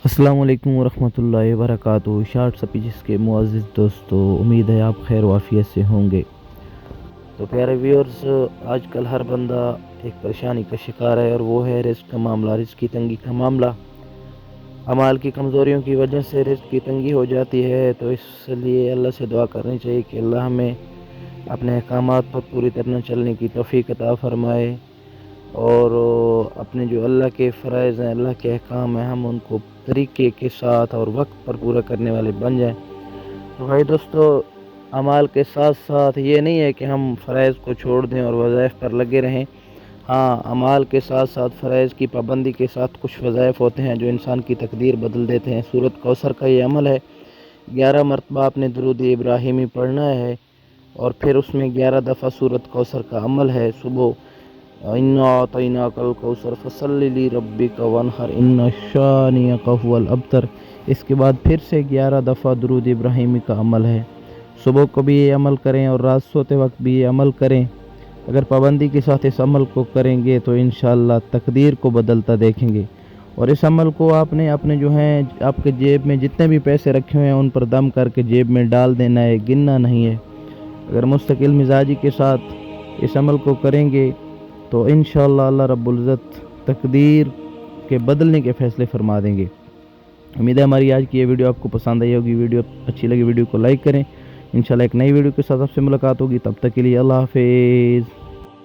السلام علیکم ورحمۃ اللہ وبرکاتہ۔ شارٹ سپیچز کے معزز دوستو، امید ہے آپ خیر وافیت سے ہوں گے۔ تو پیارے ویورز، آج کل ہر بندہ ایک پریشانی کا شکار ہے، اور وہ ہے رزق کا معاملہ، رزق کی تنگی کا معاملہ۔ اعمال کی کمزوریوں کی وجہ سے رزق کی تنگی ہو جاتی ہے، تو اس لیے اللہ سے دعا کرنی چاہیے کہ اللہ ہمیں اپنے احکامات پر پوری طرح چلنے کی توفیق عطا فرمائے، اور اپنے جو اللہ کے فرائض ہیں، اللہ کے احکام ہیں، ہم ان کو طریقے کے ساتھ اور وقت پر پورا کرنے والے بن جائیں۔ تو بھائی دوستو، اعمال کے ساتھ ساتھ یہ نہیں ہے کہ ہم فرائض کو چھوڑ دیں اور وظائف پر لگے رہیں۔ ہاں، اعمال کے ساتھ ساتھ فرائض کی پابندی کے ساتھ کچھ وظائف ہوتے ہیں جو انسان کی تقدیر بدل دیتے ہیں۔ سورۃ کوثر کا یہ عمل ہے، 11 مرتبہ آپ نے درود ابراہیمی پڑھنا ہے، اور پھر اس میں 11 دفعہ سورۃ کوثر کا عمل ہے۔ صبح اِنَّا أَعْطَيْنَاكَ الْكَوْثَرَ فَصَلِّ لِرَبِّكَ وَانْحَرْ إِنَّ شَانِئَكَ هُوَ الْأَبْتَرُ۔ اس کے بعد پھر سے 11 دفعہ درود ابراہیمی کا عمل ہے۔ صبح کو بھی یہ عمل کریں اور رات سوتے وقت بھی یہ عمل کریں۔ اگر پابندی کے ساتھ اس عمل کو کریں گے تو انشاءاللہ تقدیر کو بدلتا دیکھیں گے۔ اور اس عمل کو آپ نے اپنے جو ہیں آپ کے جیب میں جتنے بھی پیسے رکھے ہوئے ہیں ان پر دم کر کے جیب میں ڈال دینا ہے، گننا نہیں ہے۔ اگر مستقل مزاجی کے ساتھ اس عمل کو کریں گے تو انشاءاللہ اللہ رب العزت تقدیر کے بدلنے کے فیصلے فرما دیں گے۔ امید ہے ہماری آج کی یہ ویڈیو آپ کو پسند آئی ہوگی۔ ویڈیو اچھی لگی ویڈیو کو لائک کریں۔ انشاءاللہ ایک نئی ویڈیو کے ساتھ آپ سے ملاقات ہوگی، تب تک کے لیے اللہ حافظ۔